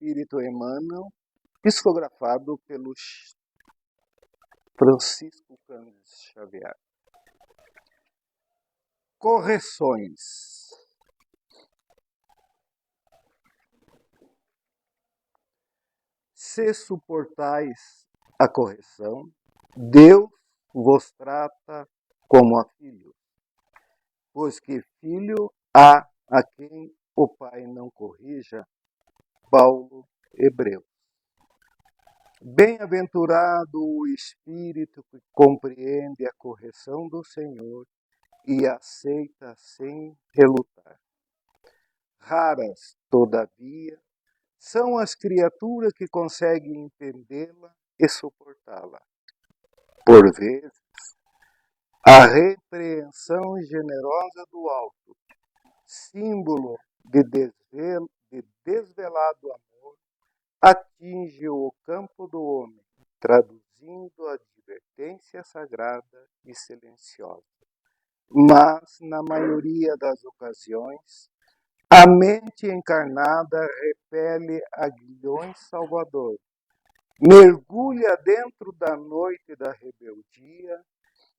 Espírito Emmanuel, psicografado pelo Francisco Cândido Xavier. Correções. Se suportais a correção, Deus vos trata como a filhos, pois que filho há a quem o pai não corrija. Paulo, Hebreus. Bem-aventurado o espírito que compreende a correção do Senhor e aceita sem relutar. Raras, todavia, são as criaturas que conseguem entendê-la e suportá-la. Por vezes, a repreensão generosa do alto, símbolo de desvelado amor, atinge o campo do homem, traduzindo a advertência sagrada e silenciosa. Mas, na maioria das ocasiões, a mente encarnada repele aguilhões salvadores, mergulha dentro da noite da rebeldia,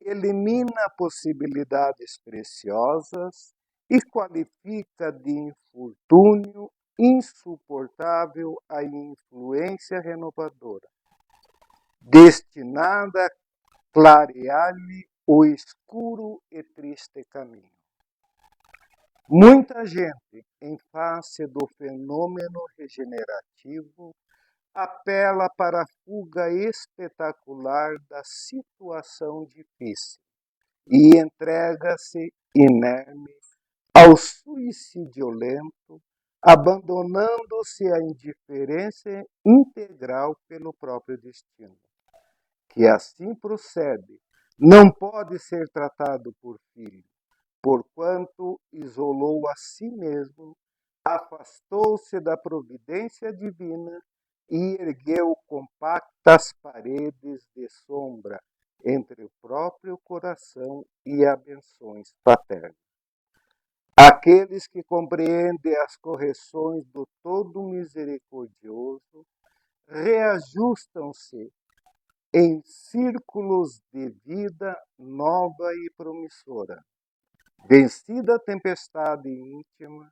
elimina possibilidades preciosas e qualifica de infortúnio insuportável a influência renovadora, destinada a clarear-lhe o escuro e triste caminho. Muita gente, em face do fenômeno regenerativo, apela para a fuga espetacular da situação difícil e entrega-se inerme ao suicídio lento, abandonando-se à indiferença integral pelo próprio destino. Que assim procede, não pode ser tratado por filho, porquanto isolou a si mesmo, afastou-se da providência divina e ergueu compactas paredes de sombra entre o próprio coração e as benções paternas. Aqueles que compreendem as correções do Todo Misericordioso reajustam-se em círculos de vida nova e promissora. Vencida a tempestade íntima,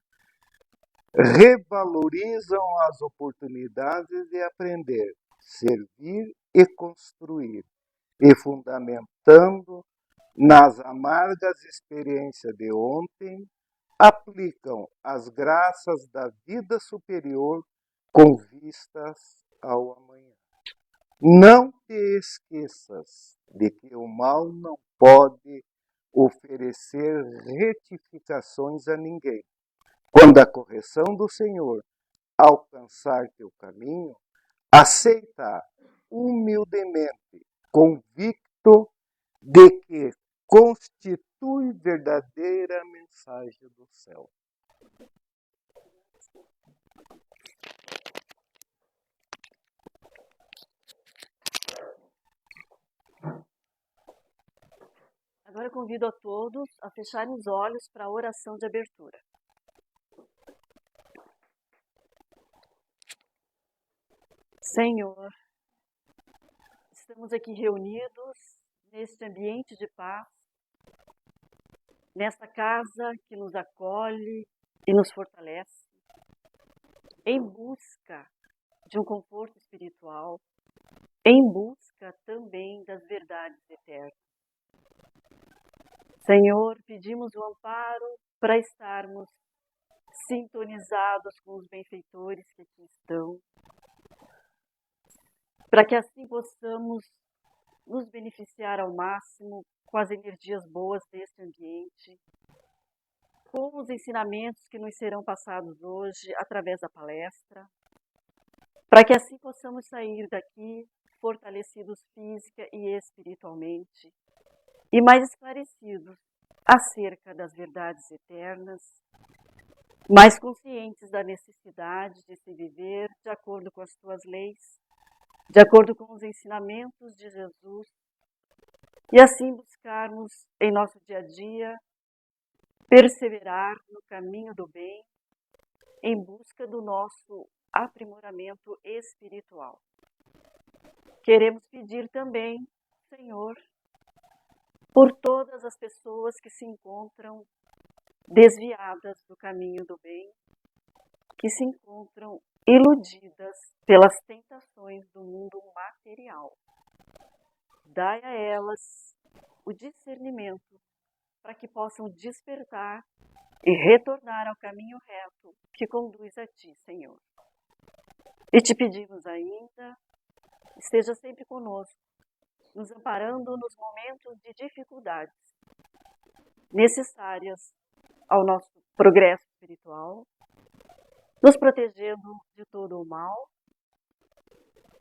revalorizam as oportunidades de aprender, servir e construir, e fundamentando nas amargas experiências de ontem, aplicam as graças da vida superior com vistas ao amanhã. Não te esqueças de que o mal não pode oferecer retificações a ninguém. Quando a correção do Senhor alcançar teu caminho, aceita humildemente, convicto de que constitui verdadeira mensagem do céu. Agora eu convido a todos a fecharem os olhos para a oração de abertura. Senhor, estamos aqui reunidos neste ambiente de paz, nesta casa que nos acolhe e nos fortalece, em busca de um conforto espiritual, em busca também das verdades eternas. Senhor, pedimos o amparo para estarmos sintonizados com os benfeitores que aqui estão, para que assim possamos nos beneficiar ao máximo com as energias boas deste ambiente, com os ensinamentos que nos serão passados hoje através da palestra, para que assim possamos sair daqui fortalecidos física e espiritualmente e mais esclarecidos acerca das verdades eternas, mais conscientes da necessidade de se viver de acordo com as tuas leis, de acordo com os ensinamentos de Jesus, e assim buscarmos em nosso dia a dia perseverar no caminho do bem, em busca do nosso aprimoramento espiritual. Queremos pedir também, Senhor, por todas as pessoas que se encontram desviadas do caminho do bem, que se encontram iludidas pelas tentações do mundo material. Dai a elas o discernimento para que possam despertar e retornar ao caminho reto que conduz a Ti, Senhor. E te pedimos ainda, esteja sempre conosco, nos amparando nos momentos de dificuldades necessárias ao nosso progresso espiritual, nos protegendo de todo o mal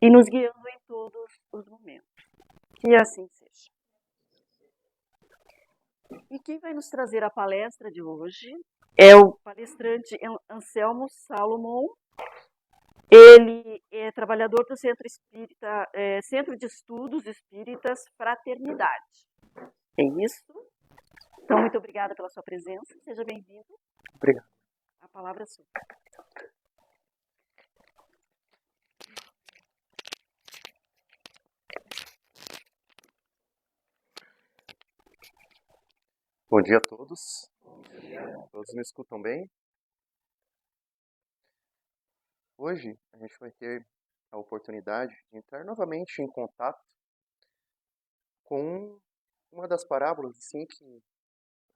e nos guiando em todos os momentos. Que assim seja. E quem vai nos trazer a palestra de hoje é o palestrante Anselmo Salomon. Ele é trabalhador do Centro Espírita, Centro de Estudos Espíritas Fraternidade. É isso. Então, muito obrigada pela sua presença. Seja bem-vindo. Obrigado. A palavra é sua. Bom dia a todos. Todos me escutam bem? Hoje a gente vai ter a oportunidade de entrar novamente em contato com uma das parábolas assim, que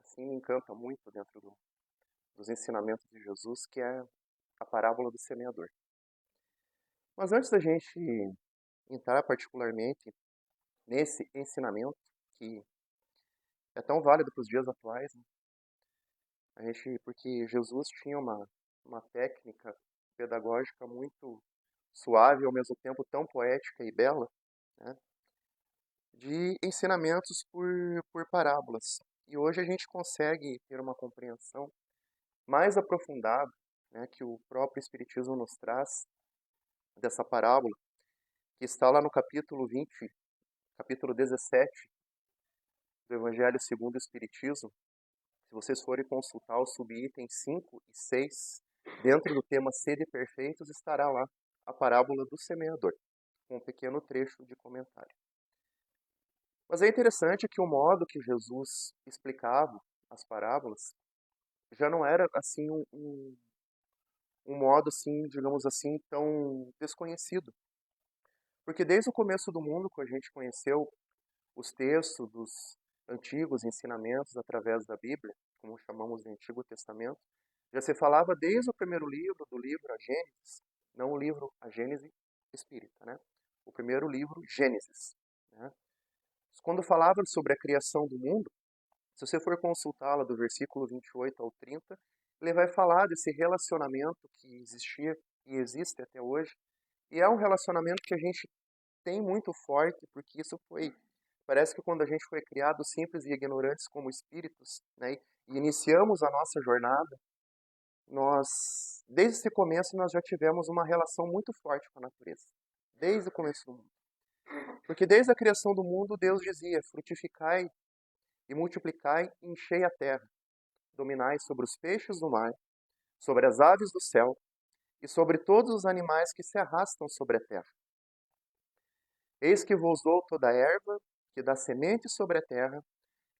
assim, me encanta muito dentro dos ensinamentos de Jesus, que é a parábola do semeador. Mas antes da gente entrar particularmente nesse ensinamento, que é tão válido para os dias atuais, né? Porque Jesus tinha uma técnica pedagógica muito suave e ao mesmo tempo tão poética e bela, né, de ensinamentos por parábolas. E hoje a gente consegue ter uma compreensão mais aprofundada, né, que o próprio Espiritismo nos traz dessa parábola, que está lá no capítulo 20, capítulo 17 do Evangelho segundo o Espiritismo. Se vocês forem consultar os subitens 5 e 6, dentro do tema Sede Perfeitos, estará lá a parábola do semeador, com um pequeno trecho de comentário. Mas é interessante que o modo que Jesus explicava as parábolas já não era assim um modo assim, digamos assim, tão desconhecido. Porque desde o começo do mundo, quando a gente conheceu os textos dos antigos ensinamentos através da Bíblia, como chamamos de Antigo Testamento, já se falava desde o primeiro livro, do livro A Gênesis, não o livro A Gênese Espírita, né? O primeiro livro, Gênesis, né? Quando falava sobre a criação do mundo, se você for consultá-la do versículo 28 ao 30, ele vai falar desse relacionamento que existia e existe até hoje. E é um relacionamento que a gente tem muito forte, porque isso parece que quando a gente foi criado simples e ignorantes como espíritos, né, e iniciamos a nossa jornada, desde esse começo, nós já tivemos uma relação muito forte com a natureza. Desde o começo do mundo. Porque desde a criação do mundo, Deus dizia, frutificai e multiplicai e enchei a terra. Dominai sobre os peixes do mar, sobre as aves do céu e sobre todos os animais que se arrastam sobre a terra. Eis que vos dou toda a erva que dá semente sobre a terra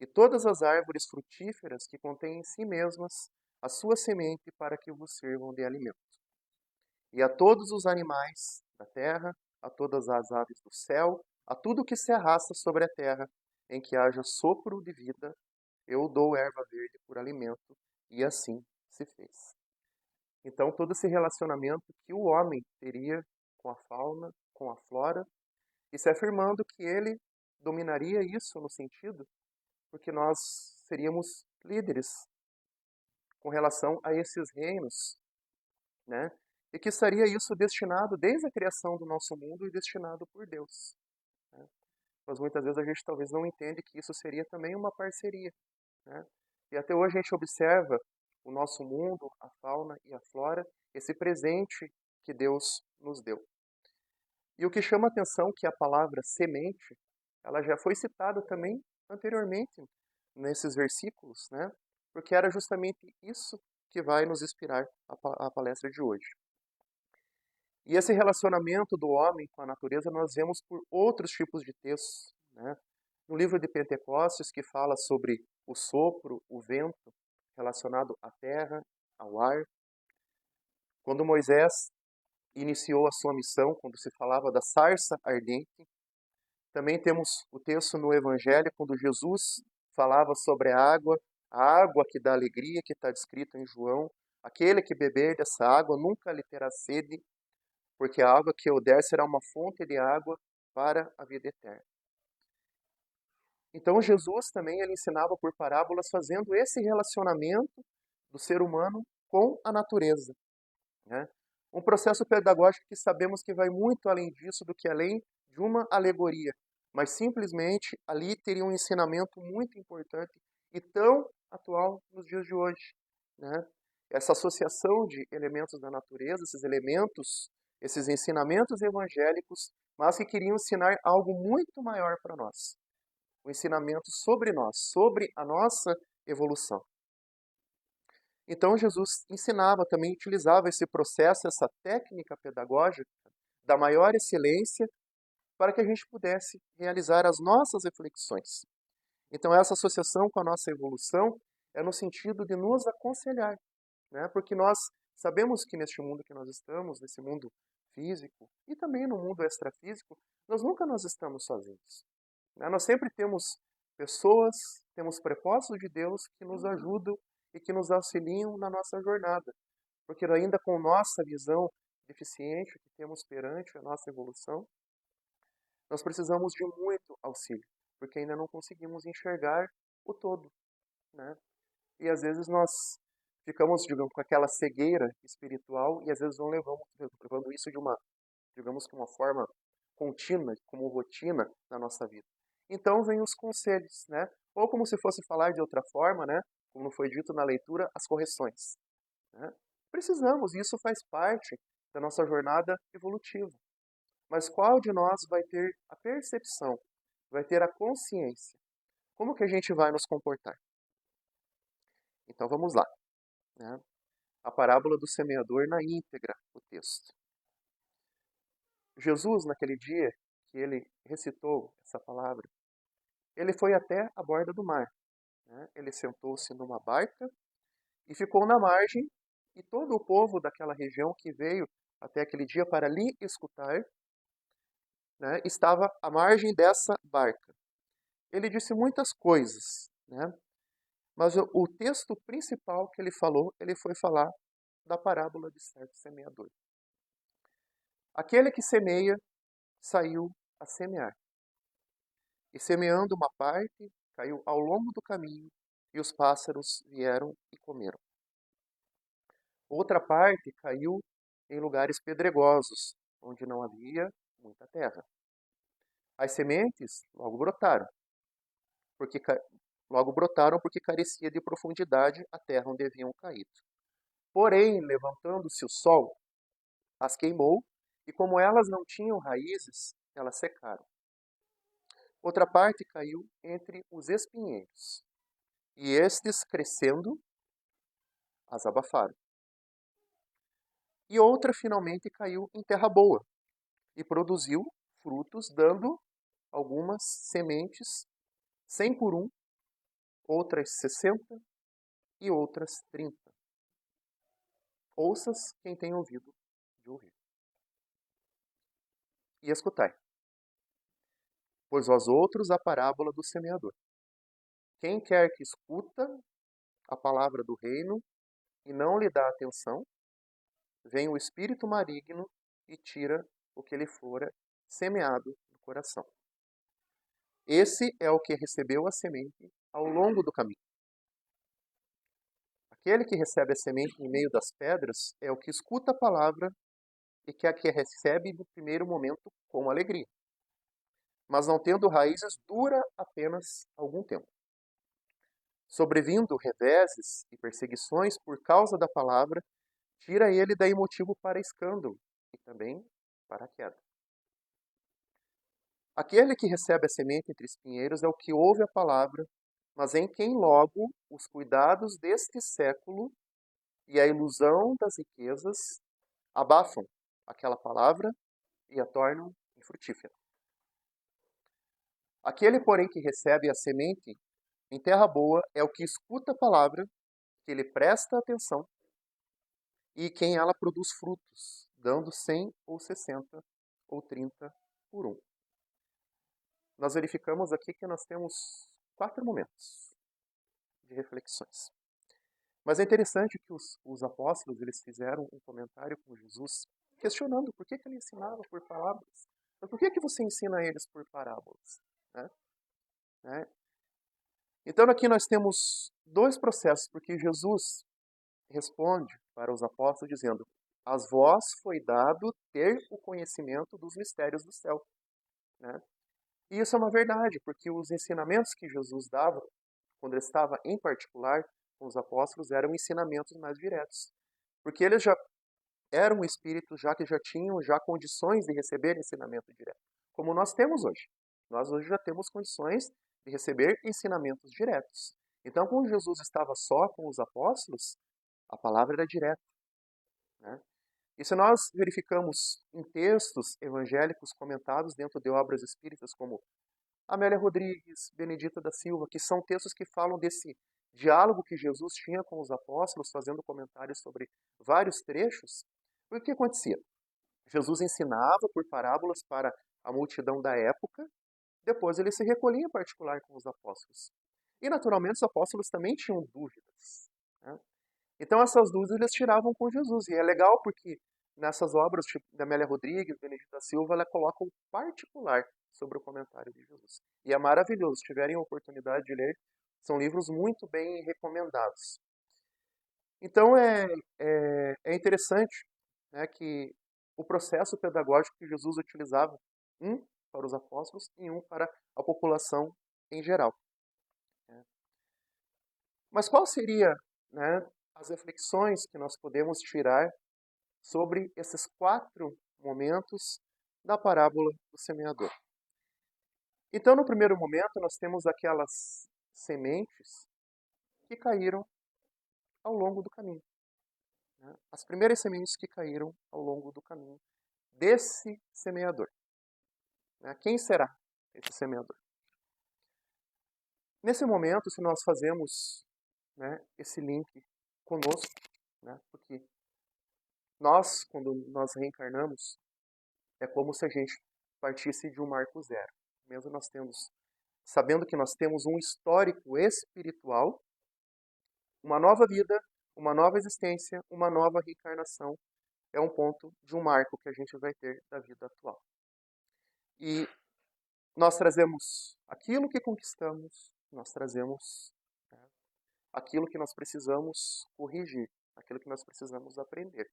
e todas as árvores frutíferas que contêm em si mesmas a sua semente para que vos sirvam de alimento. E a todos os animais da terra, a todas as aves do céu, a tudo que se arrasta sobre a terra, em que haja sopro de vida, eu dou erva verde por alimento, e assim se fez. Então, todo esse relacionamento que o homem teria com a fauna, com a flora, e se afirmando que ele dominaria isso no sentido, porque nós seríamos líderes com relação a esses reinos, né? E que estaria isso destinado desde a criação do nosso mundo e destinado por Deus, né? Mas muitas vezes a gente talvez não entende que isso seria também uma parceria, né? E até hoje a gente observa o nosso mundo, a fauna e a flora, esse presente que Deus nos deu. E o que chama a atenção é que a palavra semente, ela já foi citada também anteriormente nesses versículos, né? Porque era justamente isso que vai nos inspirar a palestra de hoje. E esse relacionamento do homem com a natureza nós vemos por outros tipos de textos, né? No livro de Pentecostes, que fala sobre o sopro, o vento, relacionado à terra, ao ar. Quando Moisés iniciou a sua missão, quando se falava da sarça ardente. Também temos o texto no Evangelho, quando Jesus falava sobre a água que dá alegria, que está descrito em João. Aquele que beber dessa água nunca lhe terá sede, porque a água que eu der será uma fonte de água para a vida eterna. Então Jesus também ele ensinava por parábolas, fazendo esse relacionamento do ser humano com a natureza, né? Um processo pedagógico que sabemos que vai muito além disso, do que além de uma alegoria, mas simplesmente ali teria um ensinamento muito importante e tão atual nos dias de hoje, né? Essa associação de elementos da natureza, esses elementos, esses ensinamentos evangélicos, mas que queriam ensinar algo muito maior para nós. O ensinamento sobre nós, sobre a nossa evolução. Então Jesus ensinava, também utilizava esse processo, essa técnica pedagógica da maior excelência para que a gente pudesse realizar as nossas reflexões. Então essa associação com a nossa evolução é no sentido de nos aconselhar, né? Porque nós sabemos que neste mundo que nós estamos, nesse mundo físico e também no mundo extrafísico, nós estamos sozinhos, né? Nós sempre temos pessoas, temos propósitos de Deus que nos ajudam e que nos auxiliam na nossa jornada. Porque ainda com nossa visão deficiente que temos perante a nossa evolução, nós precisamos de muito auxílio, porque ainda não conseguimos enxergar o todo, né? E às vezes nós ficamos, digamos, com aquela cegueira espiritual e às vezes não levando isso de uma, digamos, que uma forma contínua, como rotina na nossa vida. Então vem os conselhos, né? Ou como se fosse falar de outra forma, né? Como foi dito na leitura, as correções, né? Precisamos, e isso faz parte da nossa jornada evolutiva. Mas qual de nós vai ter a percepção, vai ter a consciência? Como que a gente vai nos comportar? Então vamos lá, né? A parábola do semeador na íntegra, o texto. Jesus, naquele dia que ele recitou essa palavra, ele foi até a borda do mar, né? Ele sentou-se numa barca e ficou na margem, e todo o povo daquela região que veio até aquele dia para lhe escutar, né, estava à margem dessa barca. Ele disse muitas coisas, né? Mas o texto principal que ele falou, ele foi falar da parábola de certo semeador. Aquele que semeia saiu a semear. E semeando uma parte, caiu ao longo do caminho, e os pássaros vieram e comeram. Outra parte caiu em lugares pedregosos, onde não havia muita terra. As sementes logo brotaram porque carecia de profundidade a terra onde haviam caído. Porém, levantando-se o sol, as queimou, e como elas não tinham raízes, elas secaram. Outra parte caiu entre os espinheiros, e estes, crescendo, as abafaram. E outra, finalmente, caiu em terra boa, e produziu frutos, dando algumas sementes, 100 por um, outras 60 e outras 30. Ouças quem tem ouvido de ouvir. E escutai. Pois vós outros a parábola do semeador. Quem quer que escuta a palavra do reino e não lhe dá atenção, vem o espírito maligno e tira o que lhe fora semeado no coração. Esse é o que recebeu a semente ao longo do caminho. Aquele que recebe a semente em meio das pedras é o que escuta a palavra e que a que recebe no primeiro momento com alegria. Mas não tendo raízes, dura apenas algum tempo. Sobrevindo reveses e perseguições por causa da palavra, tira ele daí motivo para escândalo e também para a queda. Aquele que recebe a semente entre espinheiros é o que ouve a palavra, mas em quem logo os cuidados deste século e a ilusão das riquezas abafam aquela palavra e a tornam infrutífera. Aquele, porém, que recebe a semente em terra boa é o que escuta a palavra, que ele presta atenção, e quem ela produz frutos, dando 100 ou 60 ou 30 por um. Nós verificamos aqui que nós temos 4 momentos de reflexões. Mas é interessante que os apóstolos eles fizeram um comentário com Jesus, questionando por que ele ensinava por parábolas. Mas por que você ensina eles por parábolas? Né? Então aqui nós temos 2 processos, porque Jesus responde para os apóstolos dizendo: "A vós foi dado ter o conhecimento dos mistérios do céu." Né? E isso é uma verdade, porque os ensinamentos que Jesus dava, quando ele estava em particular com os apóstolos, eram ensinamentos mais diretos. Porque eles já eram espíritos que já tinham condições de receber ensinamento direto, como nós temos hoje. Nós hoje já temos condições de receber ensinamentos diretos. Então, quando Jesus estava só com os apóstolos, a palavra era direta. Né? E se nós verificamos em textos evangélicos comentados dentro de obras espíritas como Amélia Rodrigues, Benedita da Silva, que são textos que falam desse diálogo que Jesus tinha com os apóstolos, fazendo comentários sobre vários trechos, o que acontecia? Jesus ensinava por parábolas para a multidão da época, depois ele se recolhia em particular com os apóstolos. E naturalmente os apóstolos também tinham dúvidas. Né? Então essas dúvidas eles tiravam com Jesus. E é legal porque nessas obras tipo, da Amélia Rodrigues, Benedita Silva, ela coloca um particular sobre o comentário de Jesus. E é maravilhoso. Se tiverem a oportunidade de ler, são livros muito bem recomendados. Então é interessante, né, que o processo pedagógico que Jesus utilizava, um para os apóstolos e um para a população em geral. Né? Mas qual seria, né, as reflexões que nós podemos tirar sobre esses 4 momentos da parábola do semeador? Então, no primeiro momento, nós temos aquelas sementes que caíram ao longo do caminho. Né? As primeiras sementes que caíram ao longo do caminho desse semeador. Né? Quem será esse semeador? Nesse momento, se nós fazemos, né, esse link conosco, né, porque nós, quando nós reencarnamos, é como se a gente partisse de um marco zero. Mesmo nós sabendo que nós temos um histórico espiritual, uma nova vida, uma nova existência, uma nova reencarnação, é um ponto de um marco que a gente vai ter da vida atual. E nós trazemos aquilo que conquistamos, nós trazemos, né, aquilo que nós precisamos corrigir, aquilo que nós precisamos aprender.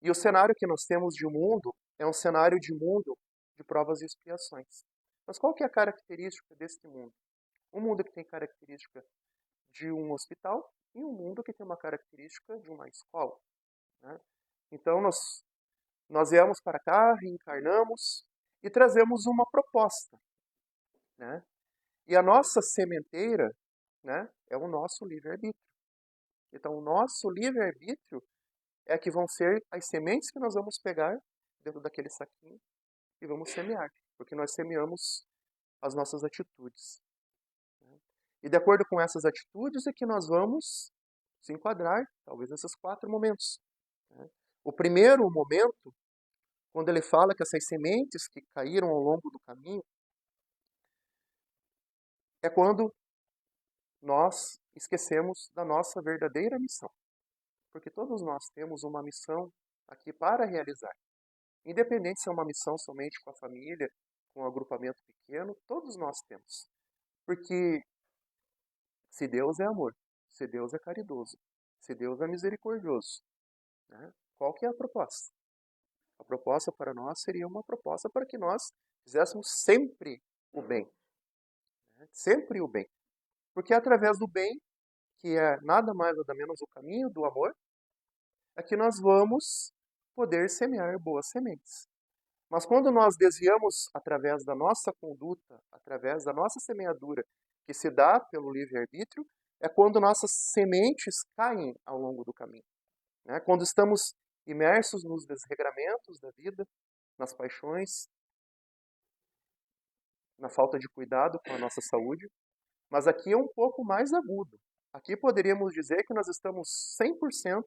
E o cenário que nós temos de mundo é um cenário de mundo de provas e expiações. Mas qual que é a característica deste mundo? Um mundo que tem característica de um hospital e um mundo que tem uma característica de uma escola. Né? Então nós viemos para cá, reencarnamos e trazemos uma proposta. Né? E a nossa sementeira, né, é o nosso livre-arbítrio. Então o nosso livre-arbítrio é que vão ser as sementes que nós vamos pegar dentro daquele saquinho e vamos semear. Porque nós semeamos as nossas atitudes. Né? E de acordo com essas atitudes é que nós vamos se enquadrar, talvez, nesses 4 momentos. Né? O primeiro momento, quando ele fala que essas sementes que caíram ao longo do caminho, é quando nós esquecemos da nossa verdadeira missão. Porque todos nós temos uma missão aqui para realizar. Independente se é uma missão somente com a família, com um agrupamento pequeno, todos nós temos. Porque se Deus é amor, se Deus é caridoso, se Deus é misericordioso, né, qual que é a proposta? A proposta para nós seria uma proposta para que nós fizéssemos sempre o bem. Né, sempre o bem. Porque é através do bem, que é nada mais nada menos o caminho do amor, é que nós vamos poder semear boas sementes. Mas quando nós desviamos através da nossa conduta, através da nossa semeadura, que se dá pelo livre-arbítrio, é quando nossas sementes caem ao longo do caminho. Né? Quando estamos imersos nos desregramentos da vida, nas paixões, na falta de cuidado com a nossa saúde, mas aqui é um pouco mais agudo. Aqui poderíamos dizer que nós estamos 100%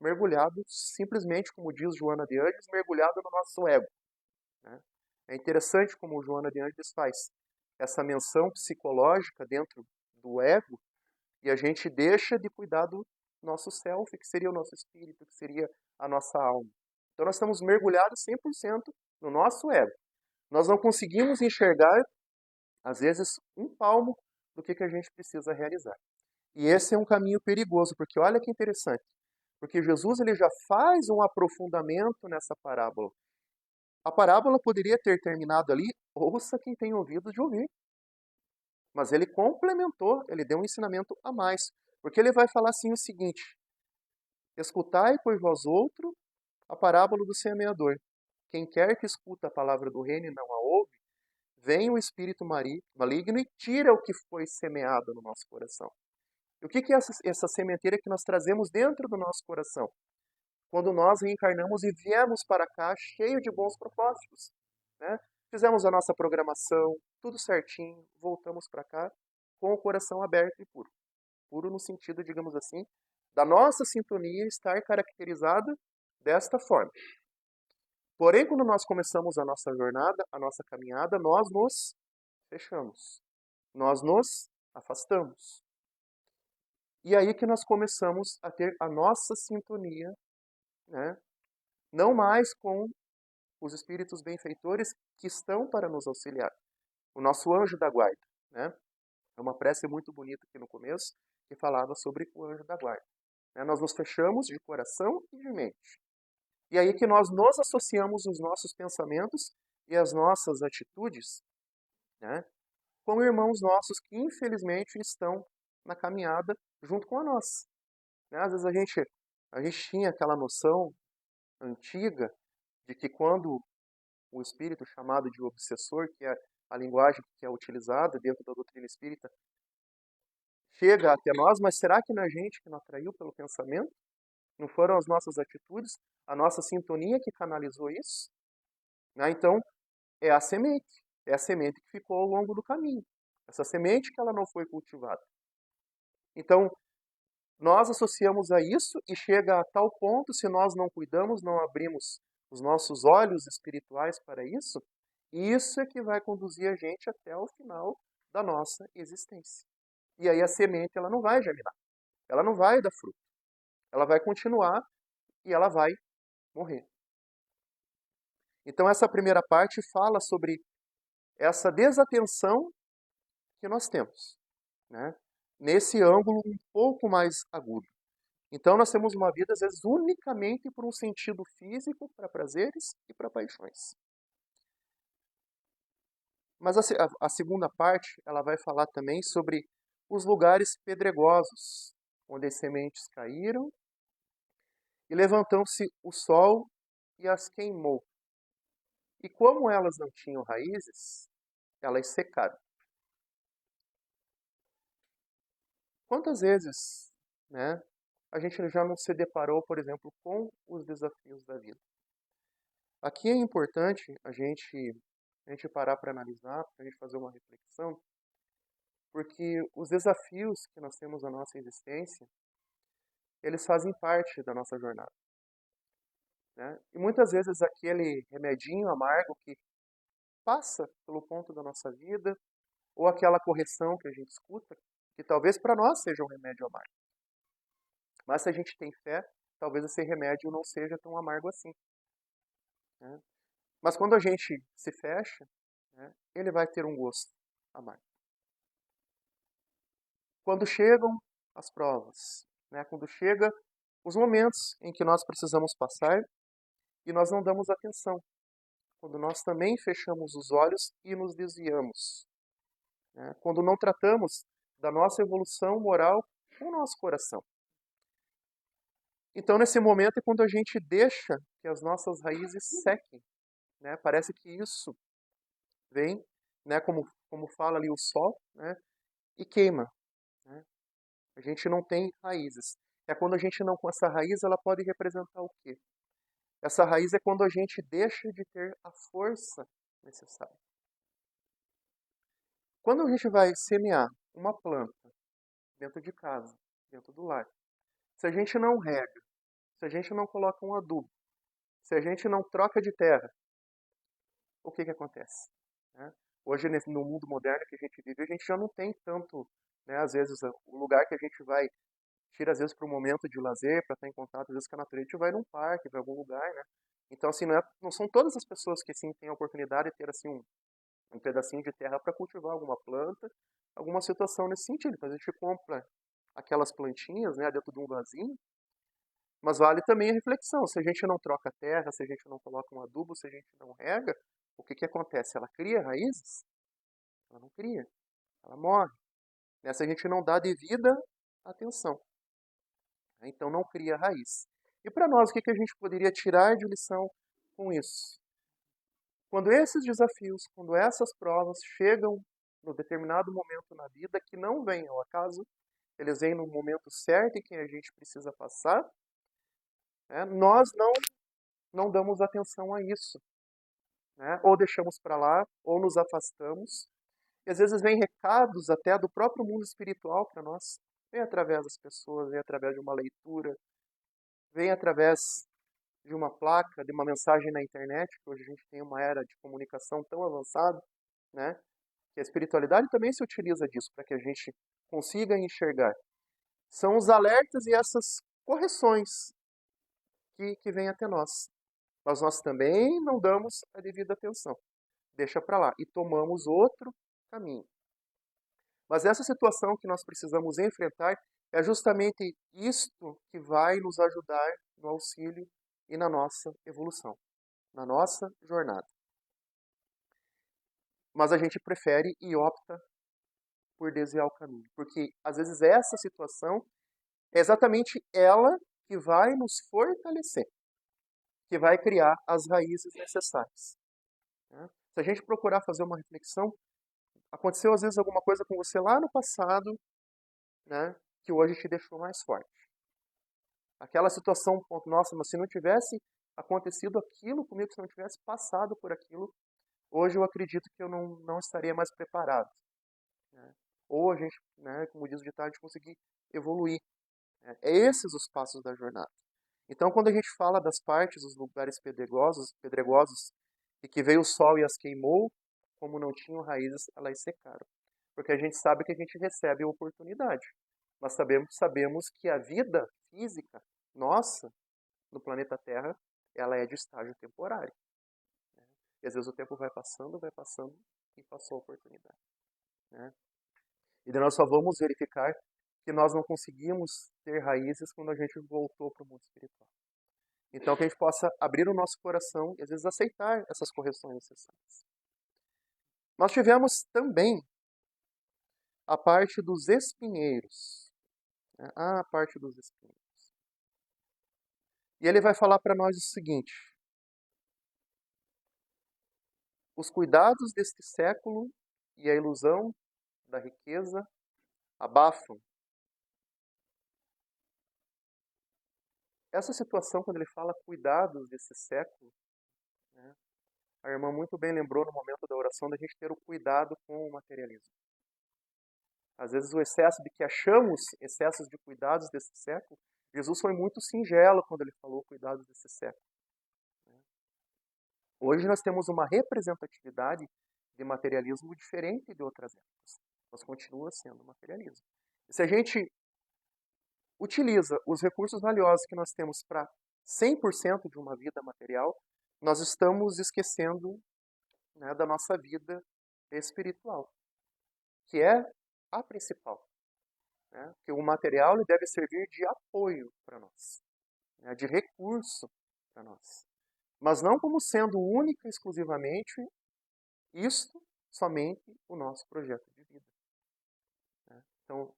mergulhados, simplesmente, como diz Joana de Ângeles, mergulhado no nosso ego. Né? É interessante como Joana de Ângeles faz essa menção psicológica dentro do ego e a gente deixa de cuidar do nosso self, que seria o nosso espírito, que seria a nossa alma. Então nós estamos mergulhados 100% no nosso ego. Nós não conseguimos enxergar, às vezes, um palmo do que a gente precisa realizar. E esse é um caminho perigoso, porque olha que interessante. Porque Jesus ele já faz um aprofundamento nessa parábola. A parábola poderia ter terminado ali, ouça quem tem ouvido de ouvir. Mas ele complementou, ele deu um ensinamento a mais. Porque ele vai falar assim o seguinte: escutai, pois vós outro, a parábola do semeador. Quem quer que escuta a palavra do reino e não a ouve, vem o espírito maligno e tira o que foi semeado no nosso coração. E o que é essa sementeira que nós trazemos dentro do nosso coração? Quando nós reencarnamos e viemos para cá cheio de bons propósitos. Né? Fizemos a nossa programação, tudo certinho, voltamos para cá com o coração aberto e puro. Puro no sentido, digamos assim, da nossa sintonia estar caracterizada desta forma. Porém, quando nós começamos a nossa jornada, a nossa caminhada, nós nos fechamos. Nós nos afastamos. E aí que nós começamos a ter a nossa sintonia, né? Não mais com os espíritos benfeitores que estão para nos auxiliar. O nosso anjo da guarda. Né? É uma prece muito bonita aqui no começo, que falava sobre o anjo da guarda. Né? Nós nos fechamos de coração e de mente. E aí que nós nos associamos os nossos pensamentos e as nossas atitudes, né, com irmãos nossos que infelizmente estão na caminhada junto com a nossa. Né? Às vezes a gente tinha aquela noção antiga de que quando o espírito chamado de obsessor, que é a linguagem que é utilizada dentro da doutrina espírita, chega até nós, mas será que não é a gente que não atraiu pelo pensamento? Não foram as nossas atitudes, a nossa sintonia que canalizou isso? Né? Então, é a semente que ficou ao longo do caminho. Essa semente que ela não foi cultivada. Então, nós associamos a isso e chega a tal ponto, se nós não cuidamos, não abrimos os nossos olhos espirituais para isso, isso é que vai conduzir a gente até o final da nossa existência. E aí a semente ela não vai germinar, ela não vai dar fruto, ela vai continuar e ela vai morrer. Então essa primeira parte fala sobre essa desatenção que nós temos, né? Nesse ângulo um pouco mais agudo. Então nós temos uma vida, às vezes, unicamente por um sentido físico, para prazeres e para paixões. Mas a segunda parte, ela vai falar também sobre os lugares pedregosos, onde as sementes caíram, e levantou-se o sol e as queimou. E como elas não tinham raízes, elas secaram. Quantas vezes, né, a gente já não se deparou, por exemplo, com os desafios da vida? Aqui é importante a gente parar para analisar, para a gente fazer uma reflexão, porque os desafios que nós temos na nossa existência, eles fazem parte da nossa jornada. Né? E muitas vezes aquele remedinho amargo que passa pelo ponto da nossa vida, ou aquela correção que a gente escuta, que talvez para nós seja um remédio amargo. Mas se a gente tem fé, talvez esse remédio não seja tão amargo assim. Né? Mas quando a gente se fecha, né, ele vai ter um gosto amargo. Quando chegam as provas, né, quando chegam os momentos em que nós precisamos passar e nós não damos atenção, quando nós também fechamos os olhos e nos desviamos, né, quando não tratamos da nossa evolução moral com o nosso coração. Então, nesse momento é quando a gente deixa que as nossas raízes sequem. Né? Parece que isso vem, né, como fala ali o sol, né, e queima. Né? A gente não tem raízes. É quando a gente não com essa raiz, ela pode representar o quê? Essa raiz é quando a gente deixa de ter a força necessária. Quando a gente vai semear uma planta dentro de casa, dentro do lar, se a gente não rega, se a gente não coloca um adubo, se a gente não troca de terra, o que acontece? Né? Hoje, no mundo moderno que a gente vive, a gente já não tem tanto, né, às vezes, o lugar que a gente vai, tira às vezes para um momento de lazer, para estar em contato, às vezes com a natureza, a gente vai num parque, vai em algum lugar, né? Então, assim, não são todas as pessoas que, assim, têm a oportunidade de ter, assim, um pedacinho de terra para cultivar alguma planta, alguma situação nesse sentido. Então, a gente compra aquelas plantinhas, né, dentro de um vasinho, mas vale também a reflexão. Se a gente não troca terra, se a gente não coloca um adubo, se a gente não rega, o que acontece? Ela cria raízes? Ela não cria. Ela morre. Nessa a gente não dá devida atenção. Então não cria raiz. E para nós, o que a gente poderia tirar de lição com isso? Quando esses desafios, quando essas provas chegam no determinado momento na vida, que não vem ao acaso, eles vêm no momento certo em que a gente precisa passar, né, nós não damos atenção a isso. Né? Ou deixamos para lá, ou nos afastamos. E às vezes vem recados até do próprio mundo espiritual para nós. Vem através das pessoas, vem através de uma leitura, vem através de uma placa, de uma mensagem na internet, que hoje a gente tem uma era de comunicação tão avançada, né? Que a espiritualidade também se utiliza disso, para que a gente consiga enxergar. São os alertas e essas correções que vêm até nós. Mas nós também não damos a devida atenção. Deixa para lá e tomamos outro caminho. Mas essa situação que nós precisamos enfrentar é justamente isto que vai nos ajudar no auxílio e na nossa evolução, na nossa jornada. Mas a gente prefere e opta por desviar o caminho, porque às vezes essa situação é exatamente ela que vai nos fortalecer, que vai criar as raízes necessárias. Né? Se a gente procurar fazer uma reflexão, aconteceu às vezes alguma coisa com você lá no passado, né, que hoje te deixou mais forte. Aquela situação, nossa, mas se não tivesse acontecido aquilo comigo, se não tivesse passado por aquilo, hoje eu acredito que eu não estaria mais preparado. Né? Ou a gente, né, como diz o ditado, a gente conseguir evoluir. Né? É esses os passos da jornada. Então, quando a gente fala das partes, dos lugares pedregosos, e que veio o sol e as queimou, como não tinham raízes, elas secaram. Porque a gente sabe que a gente recebe a oportunidade. Mas sabemos que a vida física nossa, no planeta Terra, ela é de estágio temporário. Né? E às vezes o tempo vai passando e passou a oportunidade. Né? E daí nós só vamos verificar que nós não conseguimos ter raízes quando a gente voltou para o mundo espiritual. Então que a gente possa abrir o nosso coração e às vezes aceitar essas correções necessárias. Nós tivemos também a parte dos espinheiros. Né? A parte dos espinheiros. E ele vai falar para nós o seguinte: os cuidados deste século e a ilusão da riqueza abafam. Essa situação, quando ele fala cuidados desse século, né, a irmã muito bem lembrou no momento da oração da gente ter o cuidado com o materialismo. Às vezes o excesso de que achamos excessos de cuidados desse século, Jesus foi muito singelo quando ele falou cuidados desse século. Hoje nós temos uma representatividade de materialismo diferente de outras épocas. Mas continua sendo materialismo. E se a gente utiliza os recursos valiosos que nós temos para 100% de uma vida material, nós estamos esquecendo, né, da nossa vida espiritual, que é a principal. Né? Que o material ele deve servir de apoio para nós, né, de recurso para nós. Mas não como sendo única e exclusivamente isto somente o nosso projeto de vida. Né? Então,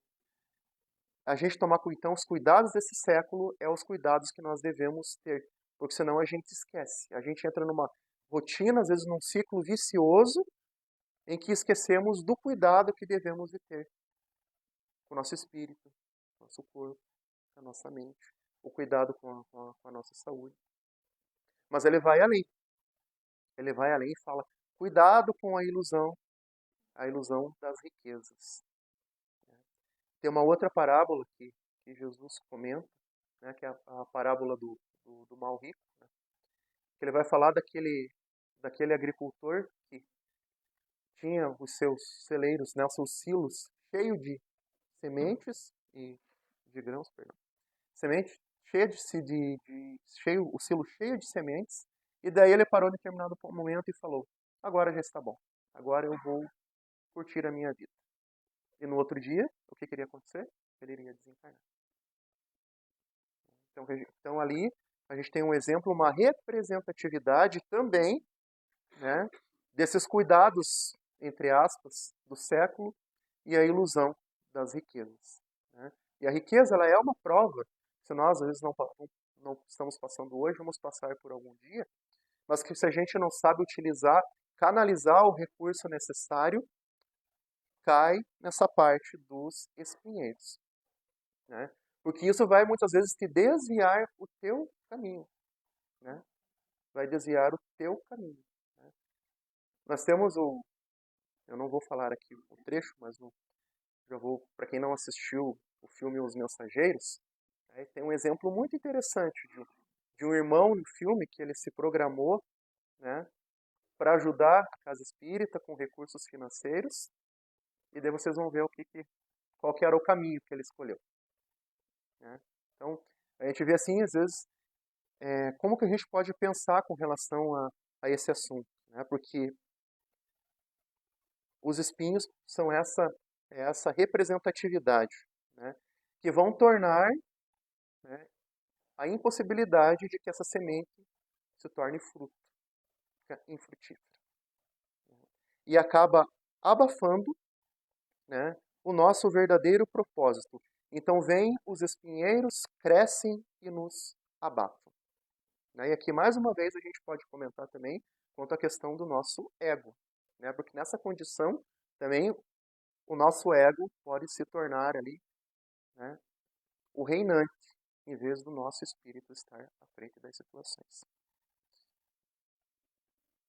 a gente tomar então os cuidados desse século é os cuidados que nós devemos ter, porque senão a gente esquece. A gente entra numa rotina, às vezes num ciclo vicioso, em que esquecemos do cuidado que devemos de ter com o nosso espírito, com o nosso corpo, com a nossa mente, o cuidado com a nossa saúde. Mas ele vai além. Ele vai além e fala, cuidado com a ilusão das riquezas. Tem uma outra parábola que Jesus comenta, né, que é a parábola do mal rico, né, que ele vai falar daquele agricultor que tinha os seus celeiros, né, os seus silos cheios de sementes e de grãos, perdão. Semente cheia cheio, o silo cheio de sementes, e daí ele parou em determinado momento e falou: agora já está bom. Agora eu vou curtir a minha vida. E no outro dia, o que iria acontecer? Ele iria desencarnar. Então ali a gente tem um exemplo, uma representatividade também, né, desses cuidados, entre aspas, do século e a ilusão das riquezas. Né? E a riqueza, ela é uma prova, se nós às vezes não estamos passando hoje, vamos passar por algum dia, mas que se a gente não sabe utilizar, canalizar o recurso necessário, cai nessa parte dos espinheiros. Né? Porque isso vai muitas vezes te desviar o teu caminho. Né? Vai desviar o teu caminho. Né? Nós temos eu não vou falar aqui o trecho, mas já vou, para quem não assistiu o filme Os Mensageiros, né, tem um exemplo muito interessante de um irmão no filme que ele se programou, né, para ajudar a casa espírita com recursos financeiros, e daí vocês vão ver qual que era o caminho que ele escolheu. Né? Então, a gente vê assim, às vezes, como que a gente pode pensar com relação a esse assunto, né? Porque os espinhos são essa representatividade, né? Que vão tornar, né, a impossibilidade de que essa semente se torne fruto, fica infrutífera. E acaba abafando, né, o nosso verdadeiro propósito. Então vem os espinheiros, crescem e nos abafam. Né? E aqui mais uma vez a gente pode comentar também quanto à questão do nosso ego. Né? Porque nessa condição também o nosso ego pode se tornar ali, né, o reinante, em vez do nosso espírito estar à frente das situações.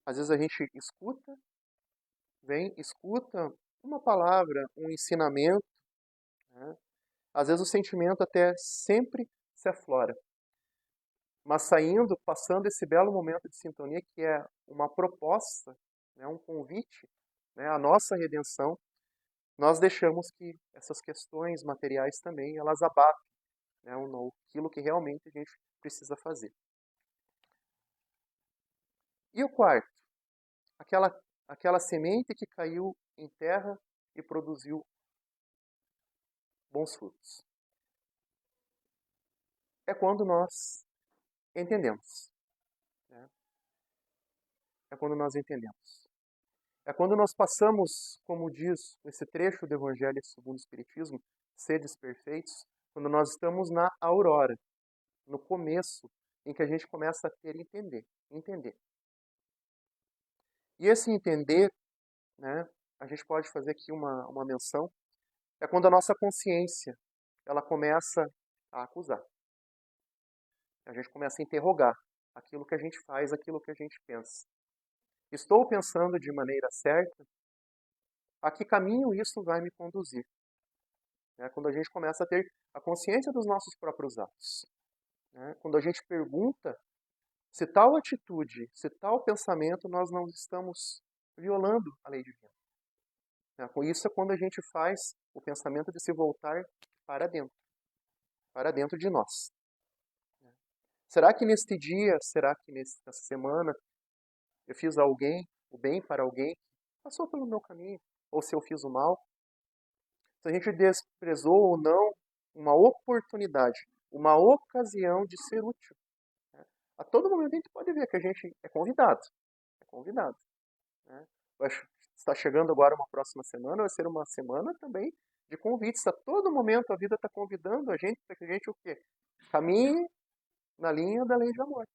Às vezes a gente escuta uma palavra, um ensinamento, né? Às vezes o sentimento até sempre se aflora. Mas passando esse belo momento de sintonia, que é uma proposta, né, um convite, né, à nossa redenção, nós deixamos que essas questões materiais também, elas abatem, né, aquilo que realmente a gente precisa fazer. E o quarto? Aquela semente que caiu em terra e produziu bons frutos. É quando nós entendemos. Né? É quando nós entendemos. É quando nós passamos, como diz esse trecho do Evangelho segundo o Espiritismo, sedes perfeitos, quando nós estamos na aurora, no começo, em que a gente começa a ter entender. E esse entender, né, a gente pode fazer aqui uma menção, é quando a nossa consciência ela começa a acusar. A gente começa a interrogar aquilo que a gente faz, aquilo que a gente pensa. Estou pensando de maneira certa? A que caminho isso vai me conduzir? É quando a gente começa a ter a consciência dos nossos próprios atos. Né? Quando a gente pergunta se tal atitude, se tal pensamento, nós não estamos violando a lei divina. Com isso é quando a gente faz o pensamento de se voltar para dentro de nós. Será que neste dia, será que nesta semana, eu fiz o bem para alguém que passou pelo meu caminho? Ou se eu fiz o mal? Se a gente desprezou ou não uma oportunidade, uma ocasião de ser útil. Né? A todo momento a gente pode ver que a gente é convidado. É convidado. Né? Está chegando agora uma próxima semana, vai ser uma semana também de convites. A todo momento a vida está convidando a gente para que a gente o quê? Caminhe na linha da lei de amor.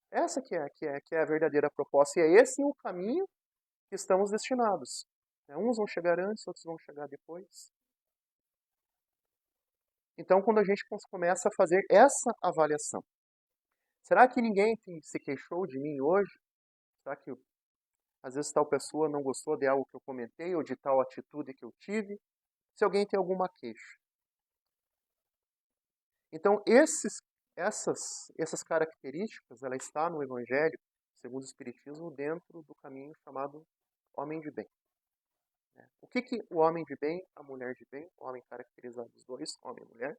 Essa que é a verdadeira proposta. E é esse o caminho que estamos destinados. Uns vão chegar antes, outros vão chegar depois. Então, quando a gente começa a fazer essa avaliação, Será que ninguém se queixou de mim hoje? Será que às vezes tal pessoa não gostou de algo que eu comentei ou de tal atitude que eu tive? Se alguém tem alguma queixa. Então, essas características, ela está no Evangelho, segundo o Espiritismo, dentro do caminho chamado homem de bem. O que o homem de bem, a mulher de bem, o homem caracterizado dos dois, homem e mulher,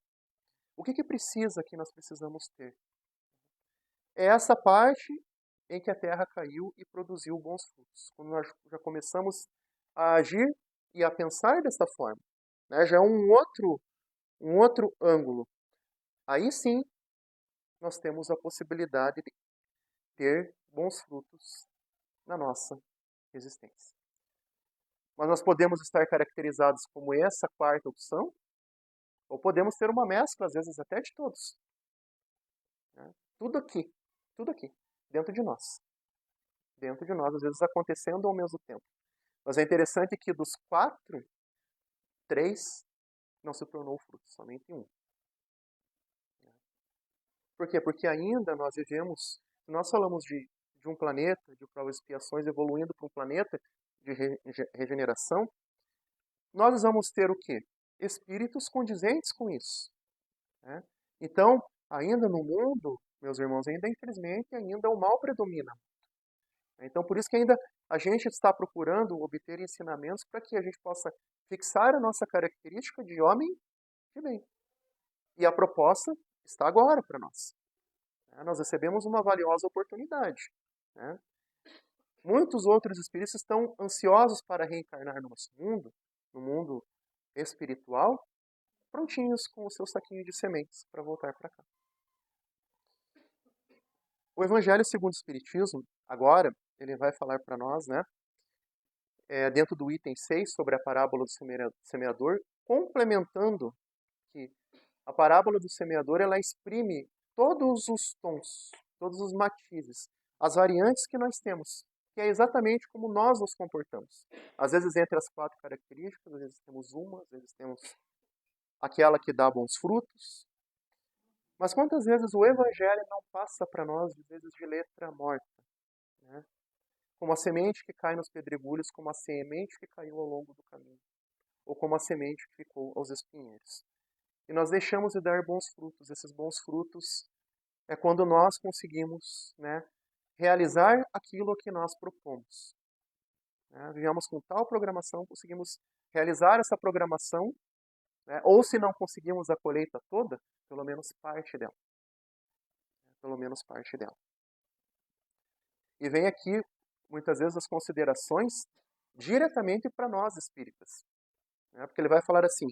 o que precisa, que nós precisamos ter? É essa parte em que a terra caiu e produziu bons frutos. Quando nós já começamos a agir e a pensar dessa forma, né, já é um outro ângulo. Aí sim, nós temos a possibilidade de ter bons frutos na nossa existência. Mas nós podemos estar caracterizados como essa quarta opção, ou podemos ter uma mescla, às vezes até de todos. Né? Tudo aqui, dentro de nós. Dentro de nós, às vezes acontecendo ao mesmo tempo. Mas é interessante que dos 4, 3 não se tornou fruto, somente um. Por quê? Porque ainda nós vivemos, nós falamos de um planeta, de provas e expiações, evoluindo para um planeta de regeneração, nós vamos ter o quê? Espíritos condizentes com isso. Né? Então, ainda no mundo, meus irmãos, ainda infelizmente, ainda o mal predomina. Então, por isso que ainda a gente está procurando obter ensinamentos para que a gente possa fixar a nossa característica de homem de bem. E a proposta está agora para nós. Nós recebemos uma valiosa oportunidade. Né? Muitos outros espíritos estão ansiosos para reencarnar no nosso mundo, no mundo espiritual, prontinhos com o seu saquinho de sementes para voltar para cá. O Evangelho segundo o Espiritismo, agora, ele vai falar para nós, né, dentro do item 6, sobre a parábola do semeador, complementando que a parábola do semeador, ela exprime todos os tons, todos os matizes, as variantes que nós temos, que é exatamente como nós nos comportamos. Às vezes, entre as 4 características, às vezes temos uma, às vezes temos aquela que dá bons frutos. Mas quantas vezes o Evangelho não passa para nós, às vezes, de letra morta? Né? Como a semente que cai nos pedregulhos, como a semente que caiu ao longo do caminho, ou como a semente que ficou aos espinheiros. E nós deixamos de dar bons frutos. Esses bons frutos é quando nós conseguimos, né, realizar aquilo que nós propomos. Viemos com tal programação, conseguimos realizar essa programação, né, ou se não conseguimos a colheita toda, pelo menos parte dela. Pelo menos parte dela. E vem aqui, muitas vezes, as considerações diretamente para nós espíritas. Porque ele vai falar assim,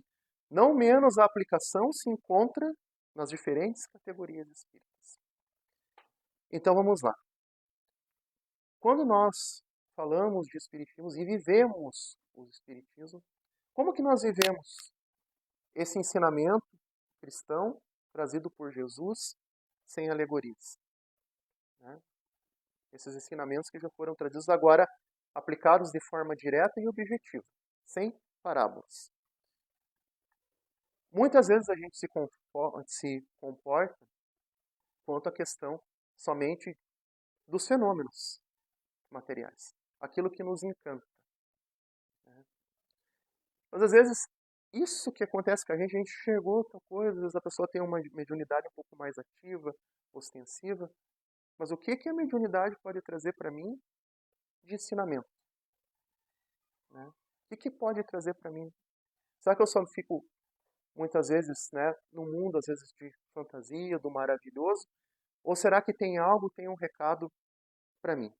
não menos a aplicação se encontra nas diferentes categorias espíritas. Então vamos lá. Quando nós falamos de espiritismo e vivemos o espiritismo, como que nós vivemos esse ensinamento cristão trazido por Jesus sem alegorias? Esses ensinamentos que já foram trazidos agora aplicados de forma direta e objetiva, sem parábolas. Muitas vezes a gente se comporta quanto à questão somente dos fenômenos materiais, aquilo que nos encanta. Mas às vezes, isso que acontece com a gente enxergou outra coisa, às vezes a pessoa tem uma mediunidade um pouco mais ativa, ostensiva, mas o que a mediunidade pode trazer para mim de ensinamento? O que pode trazer para mim? Será que eu só fico, muitas vezes, no mundo, às vezes, de fantasia, do maravilhoso? Ou será que tem algo, tem um recado para mim?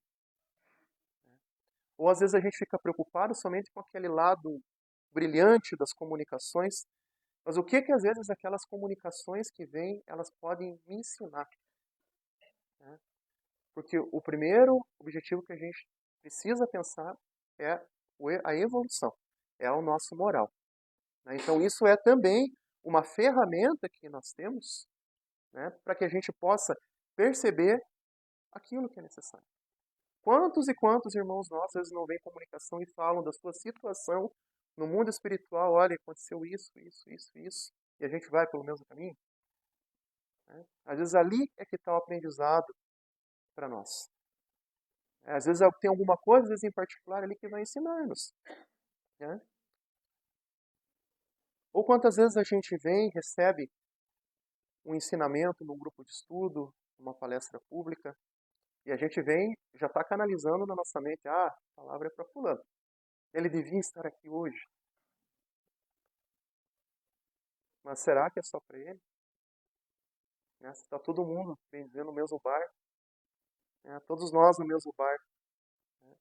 Ou às vezes a gente fica preocupado somente com aquele lado brilhante das comunicações, mas o que às vezes aquelas comunicações que vêm, elas podem me ensinar? Porque o primeiro objetivo que a gente precisa pensar é a evolução, é o nosso moral. Então isso é também uma ferramenta que nós temos, para que a gente possa perceber aquilo que é necessário. Quantos e quantos irmãos nossos às vezes não vêm comunicação e falam da sua situação no mundo espiritual, olha, aconteceu isso, e a gente vai pelo mesmo caminho? né? Às vezes ali é que está o aprendizado para nós. Às vezes tem alguma coisa, às vezes em particular, ali que vai ensinar-nos. Né? Ou quantas vezes a gente vem, recebe um ensinamento num grupo de estudo, numa palestra pública, e a gente vem, já está canalizando na nossa mente, a palavra é para fulano. Ele devia estar aqui hoje. Mas será que é só para ele? Né? Se está todo mundo, bem dizendo, no mesmo barco, né? Todos nós no mesmo barco. Né?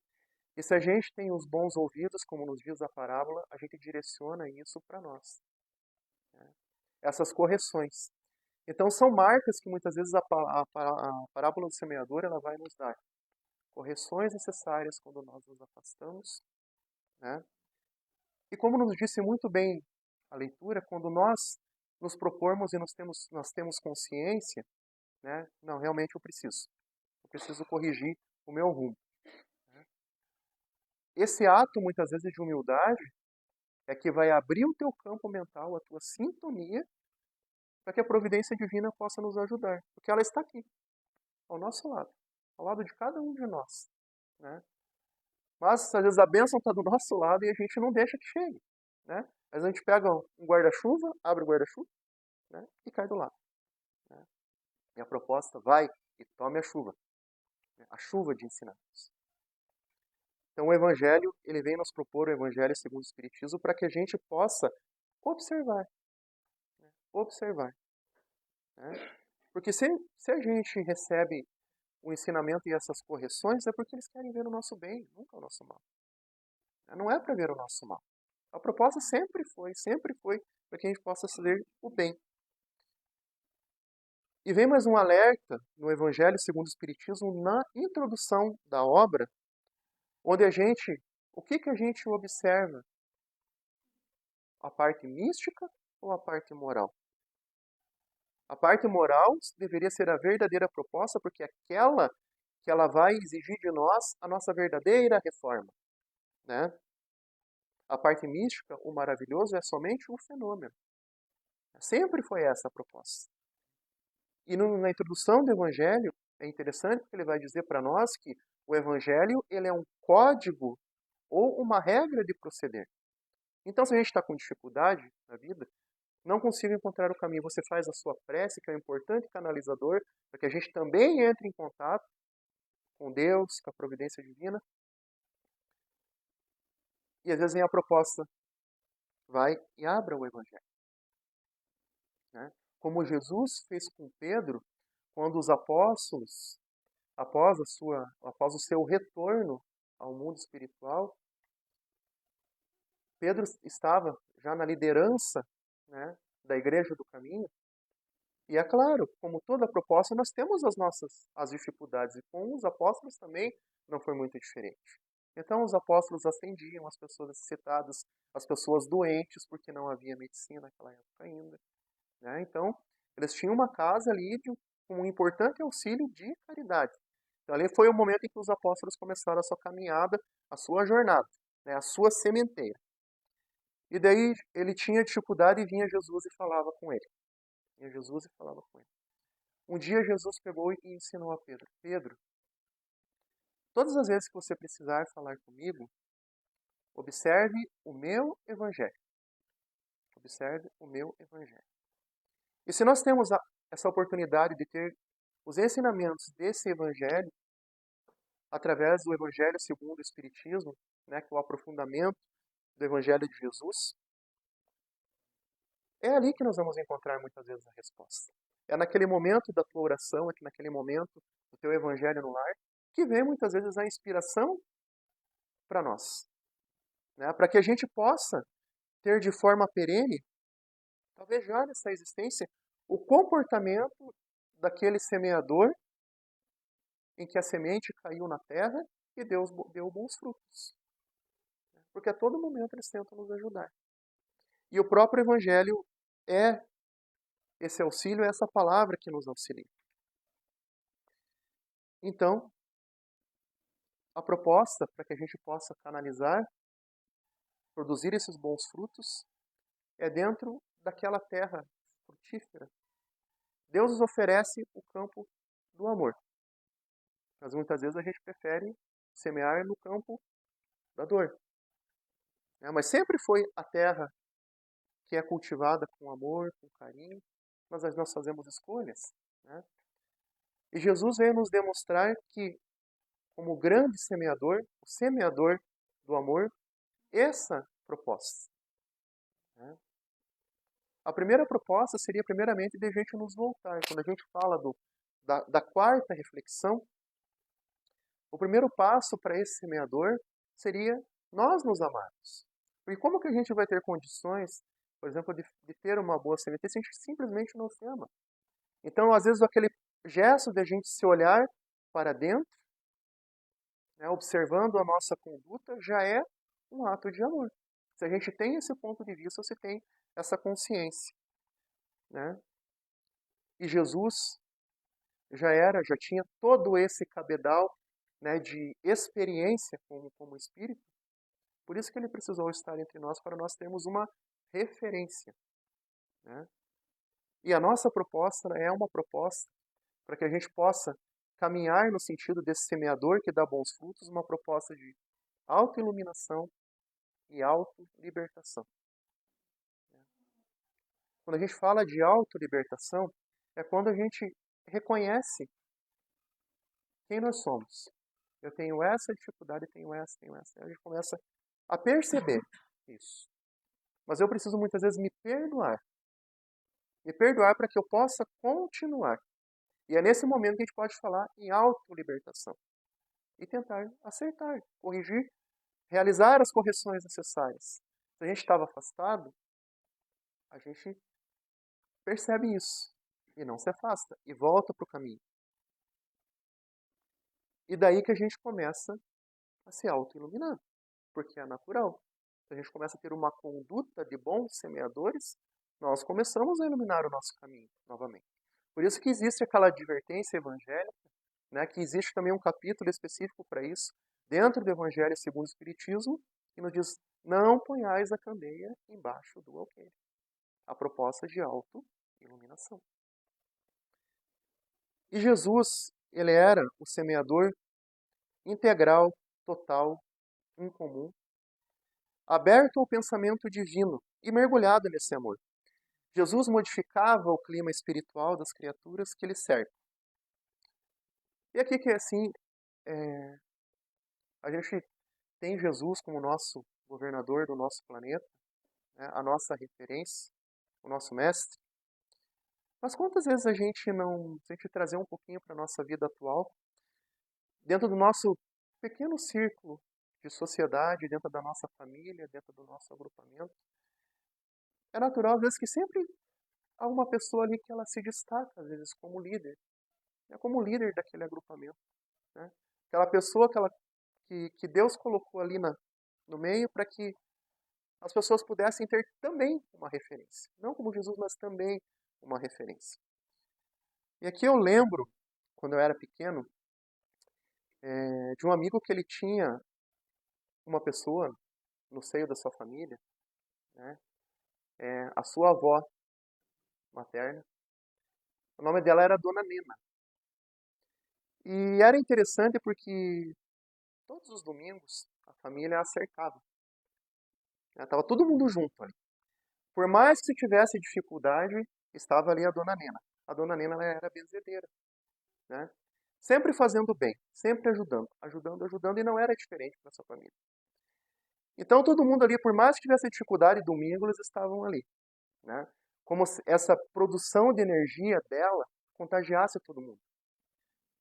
E se a gente tem os bons ouvidos, como nos diz a parábola, a gente direciona isso para nós. Né? Essas correções. Então são marcas que muitas vezes a parábola do semeador ela vai nos dar. Correções necessárias quando nós nos afastamos. Né? E como nos disse muito bem a leitura, quando nós nos propormos e nós temos consciência, né? Não, realmente eu preciso corrigir o meu rumo. Né? Esse ato, muitas vezes, de humildade, é que vai abrir o teu campo mental, a tua sintonia, para que a providência divina possa nos ajudar. Porque ela está aqui, ao nosso lado, ao lado de cada um de nós. Né? Mas, às vezes, a bênção está do nosso lado e a gente não deixa que chegue. Né? Às vezes a gente pega um guarda-chuva, abre o guarda-chuva, né? E cai do lado. Né? E a proposta vai e tome a chuva. Né? A chuva de ensinamentos. Então o Evangelho, ele vem nos propor o Evangelho segundo o Espiritismo para que a gente possa observar. Né? Observar. Né? Porque se a gente recebe o ensinamento e essas correções, é porque eles querem ver o nosso bem, nunca o nosso mal. Não é para ver o nosso mal. A proposta sempre foi para que a gente possa fazer o bem. E vem mais um alerta no Evangelho segundo o Espiritismo na introdução da obra, onde o que a gente observa? A parte mística ou a parte moral? A parte moral deveria ser a verdadeira proposta, porque é aquela que ela vai exigir de nós a nossa verdadeira reforma. Né? A parte mística, o maravilhoso, é somente um fenômeno. Sempre foi essa a proposta. E na introdução do Evangelho, é interessante porque ele vai dizer para nós que o Evangelho ele é um código ou uma regra de proceder. Então, se a gente está com dificuldade na vida, não consigo encontrar o caminho, você faz a sua prece, que é um importante canalizador, para que a gente também entre em contato com Deus, com a providência divina. E às vezes vem a proposta, vai e abra o Evangelho. Né? Como Jesus fez com Pedro, quando os apóstolos, após o seu retorno ao mundo espiritual, Pedro estava já na liderança, né, da Igreja do Caminho. E é claro, como toda proposta, nós temos as dificuldades. E com os apóstolos também não foi muito diferente. Então os apóstolos atendiam as pessoas necessitadas, as pessoas doentes, porque não havia medicina naquela época ainda. Né? Então, eles tinham uma casa ali com um importante auxílio de caridade. Então, ali foi o momento em que os apóstolos começaram a sua caminhada, a sua jornada, né? A sua sementeira. E daí ele tinha dificuldade e vinha Jesus e falava com ele. Vinha Jesus e falava com ele. Um dia Jesus pegou e ensinou a Pedro. Pedro, todas as vezes que você precisar falar comigo, observe o meu evangelho. Observe o meu evangelho. E se nós temos essa oportunidade de ter os ensinamentos desse evangelho, através do evangelho segundo o Espiritismo, né, que é o aprofundamento do evangelho de Jesus, é ali que nós vamos encontrar muitas vezes a resposta. É naquele momento da tua oração, é naquele momento do teu evangelho no lar, que vem muitas vezes a inspiração para nós. Né? Para que a gente possa ter de forma perene, talvez já nessa existência, o comportamento daquele semeador em que a semente caiu na terra e Deus deu bons frutos. Porque a todo momento eles tentam nos ajudar. E o próprio Evangelho é esse auxílio, é essa palavra que nos auxilia. Então, a proposta para que a gente possa canalizar, produzir esses bons frutos, é dentro daquela terra frutífera, Deus nos oferece o campo do amor. Mas muitas vezes a gente prefere semear no campo da dor. Mas sempre foi a terra que é cultivada com amor, com carinho, mas nós fazemos escolhas. Né? E Jesus veio nos demonstrar que, como grande semeador, o semeador do amor, essa proposta. Né? A primeira proposta seria, primeiramente, de a gente nos voltar. Quando a gente fala da quarta reflexão, o primeiro passo para esse semeador seria nós nos amarmos. Porque como que a gente vai ter condições, por exemplo, de ter uma boa semente se a gente simplesmente não se ama? Então, às vezes, aquele gesto de a gente se olhar para dentro, né, observando a nossa conduta, já é um ato de amor. Se a gente tem esse ponto de vista, se tem essa consciência. Né? E Jesus já tinha todo esse cabedal, né, de experiência como Espírito. Por isso que ele precisou estar entre nós, para nós termos uma referência. Né? E a nossa proposta é uma proposta para que a gente possa caminhar no sentido desse semeador que dá bons frutos, uma proposta de autoiluminação e autolibertação. Quando a gente fala de autolibertação, é quando a gente reconhece quem nós somos. Eu tenho essa dificuldade, tenho essa. A gente começa a perceber isso. Mas eu preciso muitas vezes me perdoar. Me perdoar para que eu possa continuar. E é nesse momento que a gente pode falar em autolibertação. E tentar acertar, corrigir, realizar as correções necessárias. Se a gente estava afastado, a gente percebe isso. E não se afasta. E volta para o caminho. E daí que a gente começa a se auto-iluminar. Porque é natural. Se a gente começa a ter uma conduta de bons semeadores, nós começamos a iluminar o nosso caminho novamente. Por isso que existe aquela advertência evangélica, né, que existe também um capítulo específico para isso, dentro do Evangelho segundo o Espiritismo, que nos diz, não ponhais a candeia embaixo do alqueire. A proposta de auto-iluminação. E Jesus, ele era o semeador integral, total, incomum, aberto ao pensamento divino e mergulhado nesse amor. Jesus modificava o clima espiritual das criaturas que ele cerca. E aqui que assim, a gente tem Jesus como nosso governador do nosso planeta, né, a nossa referência, o nosso mestre. Mas quantas vezes a gente não, se a gente trazer um pouquinho para a nossa vida atual, dentro do nosso pequeno círculo de sociedade, dentro da nossa família, dentro do nosso agrupamento, é natural, às vezes, que sempre há uma pessoa ali que ela se destaca, às vezes, como líder. É como líder daquele agrupamento. Né? Aquela pessoa que Deus colocou ali no meio para que as pessoas pudessem ter também uma referência. Não como Jesus, mas também uma referência. E aqui eu lembro, quando eu era pequeno, de um amigo que ele tinha uma pessoa no seio da sua família, né? A sua avó materna. O nome dela era Dona Nena. E era interessante porque todos os domingos a família a cercava. Estava todo mundo junto ali. Por mais que se tivesse dificuldade, estava ali a Dona Nena. A Dona Nena ela era benzedeira. Né? Sempre fazendo bem, sempre ajudando, e não era diferente para essa família. Então todo mundo ali, por mais que tivesse dificuldade, domingo eles estavam ali. Né? Como se essa produção de energia dela contagiasse todo mundo.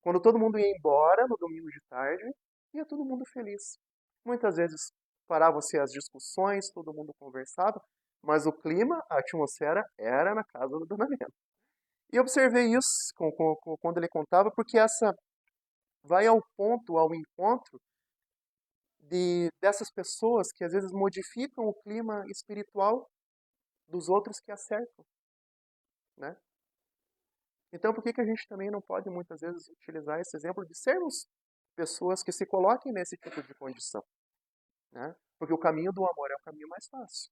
Quando todo mundo ia embora no domingo de tarde, ia todo mundo feliz. Muitas vezes paravam-se as discussões, todo mundo conversava, mas o clima, a atmosfera era na casa da Dona Nena. E observei isso quando ele contava, porque essa vai ao ponto, ao encontro dessas pessoas que às vezes modificam o clima espiritual dos outros que a cercam. Né? Então, por que a gente também não pode, muitas vezes, utilizar esse exemplo de sermos pessoas que se coloquem nesse tipo de condição? Né? Porque o caminho do amor é o caminho mais fácil.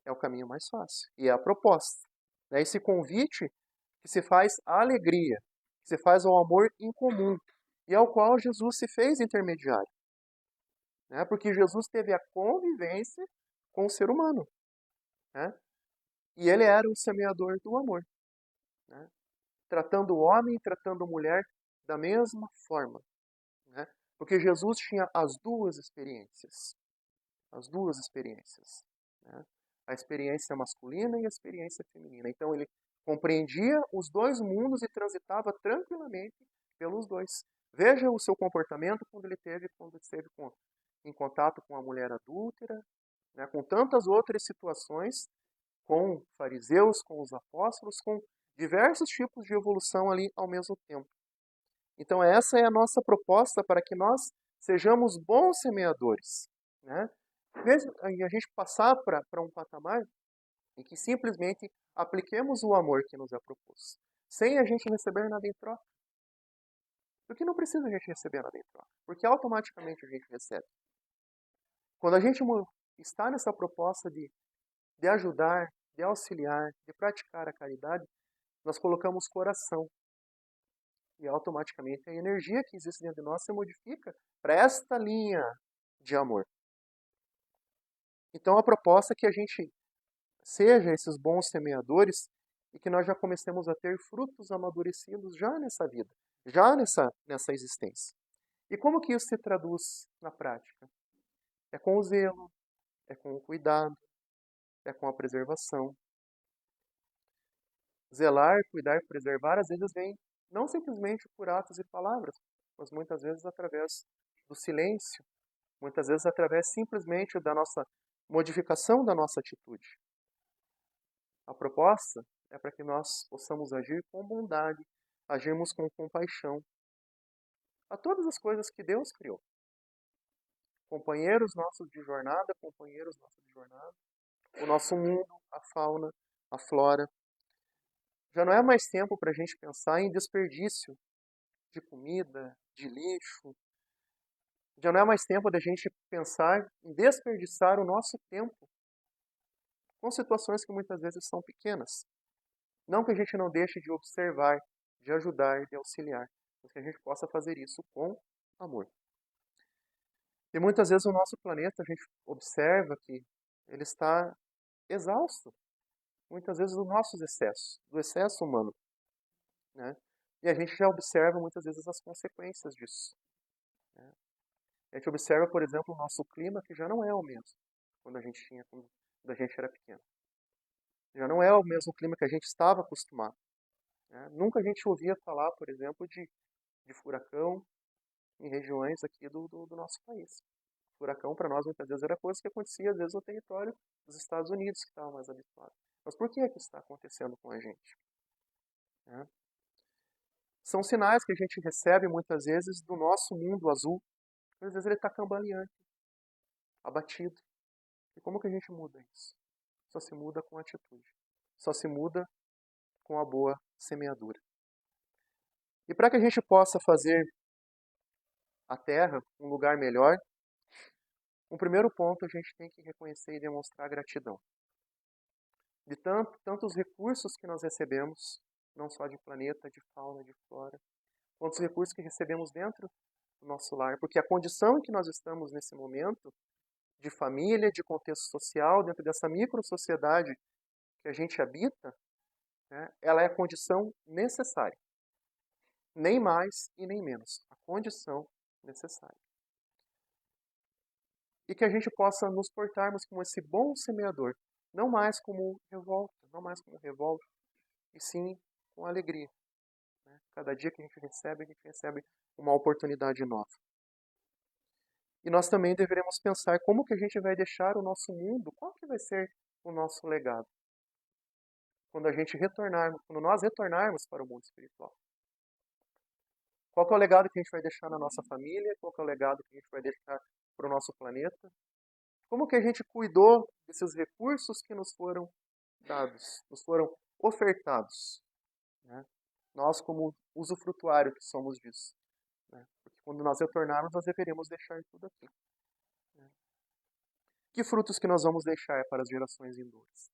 É o caminho mais fácil. E é a proposta. Né? Esse convite que se faz à alegria, que se faz ao amor em comum, e ao qual Jesus se fez intermediário. Né? Porque Jesus teve a convivência com o ser humano. Né? E ele era o semeador do amor. Né? Tratando o homem, tratando a mulher da mesma forma. Né? Porque Jesus tinha as duas experiências. As duas experiências. Né? A experiência masculina e a experiência feminina. Então ele compreendia os dois mundos e transitava tranquilamente pelos dois. Veja o seu comportamento quando esteve em contato com a mulher adúltera, né? Com tantas outras situações, com fariseus, com os apóstolos, com diversos tipos de evolução ali ao mesmo tempo. Então essa é a nossa proposta para que nós sejamos bons semeadores. Né? E a gente passar para um patamar em que simplesmente apliquemos o amor que nos é proposto, sem a gente receber nada em troca. Porque não precisa a gente receber nada em troca, porque automaticamente a gente recebe. Quando a gente está nessa proposta de ajudar, de auxiliar, de praticar a caridade, nós colocamos coração. E automaticamente a energia que existe dentro de nós se modifica para esta linha de amor. Então a proposta é que a gente seja esses bons semeadores e que nós já comecemos a ter frutos amadurecidos já nessa vida, já nessa existência. E como que isso se traduz na prática? É com o zelo, é com o cuidado, é com a preservação. Zelar, cuidar, preservar, às vezes vem não simplesmente por atos e palavras, mas muitas vezes através do silêncio, muitas vezes através simplesmente da nossa modificação da nossa atitude. A proposta é para que nós possamos agir com bondade, agirmos com compaixão a todas as coisas que Deus criou. Companheiros nossos de jornada, o nosso mundo, a fauna, a flora. Já não é mais tempo para a gente pensar em desperdício de comida, de lixo. Já não é mais tempo da gente pensar em desperdiçar o nosso tempo com situações que muitas vezes são pequenas. Não que a gente não deixe de observar, de ajudar, de auxiliar, mas que a gente possa fazer isso com amor. E muitas vezes o nosso planeta, a gente observa que ele está exausto, muitas vezes dos nossos excessos, do excesso humano. Né? E a gente já observa muitas vezes as consequências disso. Né? A gente observa, por exemplo, o nosso clima, que já não é o mesmo quando a gente era pequeno. Já não é o mesmo clima que a gente estava acostumado. Né? Nunca a gente ouvia falar, por exemplo, de furacão em regiões aqui do nosso país. Furacão, para nós, muitas vezes era coisa que acontecia, às vezes, no território dos Estados Unidos, que estava mais habituado. Mas por que é que está acontecendo com a gente? Né? São sinais que a gente recebe, muitas vezes, do nosso mundo azul. Às vezes ele está cambaleante, abatido. E como que a gente muda isso? Só se muda com atitude. Só se muda com a boa semeadura. E para que a gente possa fazer a terra um lugar melhor, o primeiro ponto a gente tem que reconhecer e demonstrar gratidão. De tantos recursos que nós recebemos, não só de planeta, de fauna, de flora, quantos recursos que recebemos dentro do nosso lar. Porque a condição em que nós estamos nesse momento, de família, de contexto social, dentro dessa micro-sociedade que a gente habita, né, ela é a condição necessária. Nem mais e nem menos. A condição necessária. E que a gente possa nos portarmos como esse bom semeador, não mais como revolta, e sim com alegria. Né? Cada dia que a gente recebe uma oportunidade nova. E nós também deveremos pensar como que a gente vai deixar o nosso mundo, qual que vai ser o nosso legado. Quando nós retornarmos para o mundo espiritual. Qual que é o legado que a gente vai deixar na nossa família? Qual que é o legado que a gente vai deixar para o nosso planeta? Como que a gente cuidou desses recursos que nos foram dados, nos foram ofertados? Né? Nós, como usufrutuário que somos disso. Né? Porque quando nós retornarmos, nós deveremos deixar tudo aqui. Né? Que frutos que nós vamos deixar para as gerações vindouras?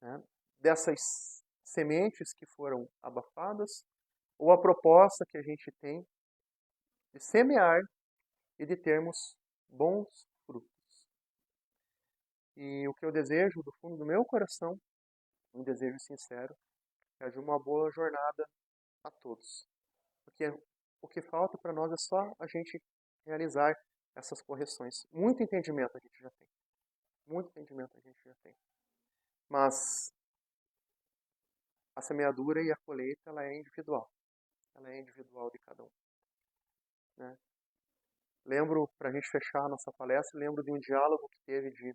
Né? Dessas sementes que foram abafadas, ou a proposta que a gente tem de semear e de termos bons frutos. E o que eu desejo do fundo do meu coração, um desejo sincero, é de uma boa jornada a todos. Porque o que falta para nós é só a gente realizar essas correções. Muito entendimento a gente já tem. Muito entendimento a gente já tem. Mas a semeadura e a colheita, ela é individual. Ela é individual de cada um. Né? Lembro, para a gente fechar a nossa palestra, lembro de um diálogo que teve de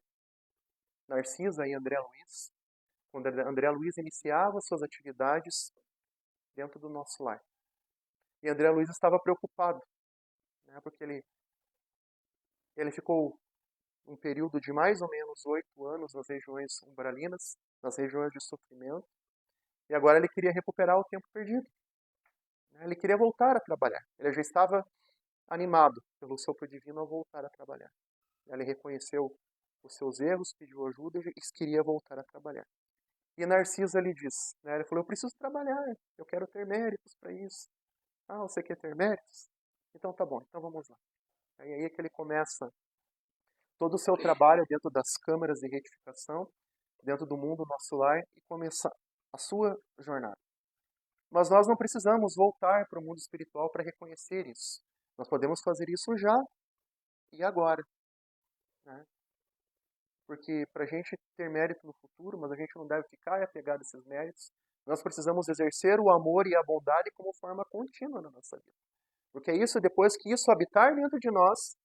Narcisa e André Luiz, quando André Luiz iniciava suas atividades dentro do nosso lar. E André Luiz estava preocupado, né, porque ele ficou um período de mais ou menos 8 anos nas regiões umbralinas, nas regiões de sofrimento, e agora ele queria recuperar o tempo perdido. Ele queria voltar a trabalhar. Ele já estava animado pelo sopro divino a voltar a trabalhar. Ele reconheceu os seus erros, pediu ajuda e queria voltar a trabalhar. E Narcisa lhe diz, né, ele falou, eu preciso trabalhar, eu quero ter méritos para isso. Ah, você quer ter méritos? Então tá bom, então vamos lá. E aí é que ele começa todo o seu trabalho dentro das câmaras de retificação, dentro do mundo nosso lar, e começa a sua jornada. Mas nós não precisamos voltar para o mundo espiritual para reconhecer isso. Nós podemos fazer isso já e agora. Né? Porque para a gente ter mérito no futuro, mas a gente não deve ficar apegado a esses méritos, nós precisamos exercer o amor e a bondade como forma contínua na nossa vida. Porque é isso, depois que isso habitar dentro de nós,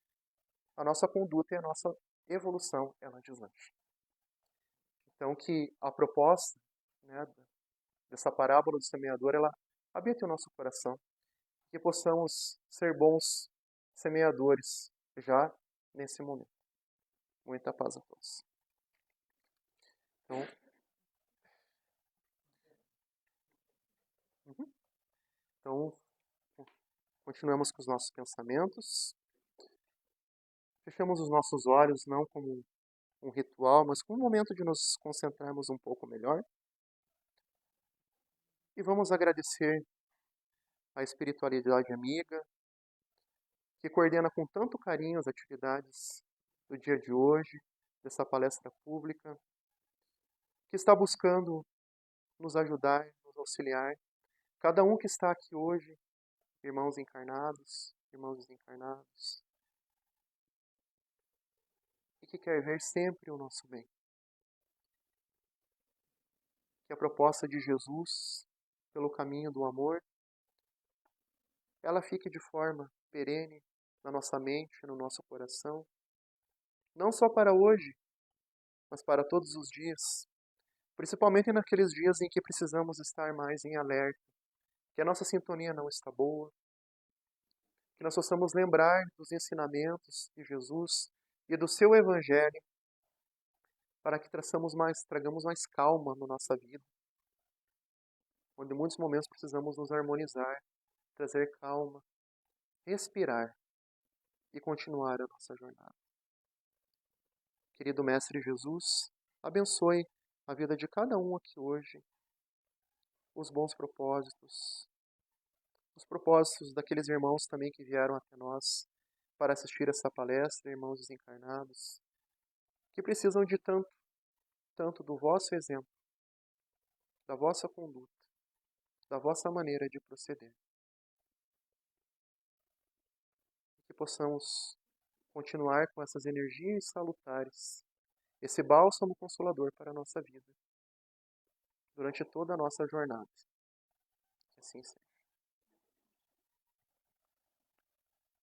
a nossa conduta e a nossa evolução, ela deslancha. Então que a proposta, né, dessa parábola do semeador, ela habite o nosso coração. Que possamos ser bons semeadores já nesse momento. Muita paz a todos. Então, continuamos com os nossos pensamentos. Fechamos os nossos olhos, não como um ritual, mas como um momento de nos concentrarmos um pouco melhor. E vamos agradecer a espiritualidade amiga, que coordena com tanto carinho as atividades do dia de hoje, dessa palestra pública, que está buscando nos ajudar, nos auxiliar. Cada um que está aqui hoje, irmãos encarnados, irmãos desencarnados, e que quer ver sempre o nosso bem. Que a proposta de Jesus, pelo caminho do amor, ela fique de forma perene na nossa mente, no nosso coração, não só para hoje, mas para todos os dias, principalmente naqueles dias em que precisamos estar mais em alerta, que a nossa sintonia não está boa, que nós possamos lembrar dos ensinamentos de Jesus e do seu Evangelho, para que tragamos mais calma na nossa vida, onde em muitos momentos precisamos nos harmonizar, trazer calma, respirar e continuar a nossa jornada. Querido Mestre Jesus, abençoe a vida de cada um aqui hoje, os bons propósitos, os propósitos daqueles irmãos também que vieram até nós para assistir essa palestra, irmãos desencarnados, que precisam de tanto do vosso exemplo, da vossa conduta, da vossa maneira de proceder. Que possamos continuar com essas energias salutares, esse bálsamo consolador para a nossa vida, durante toda a nossa jornada. Que assim seja.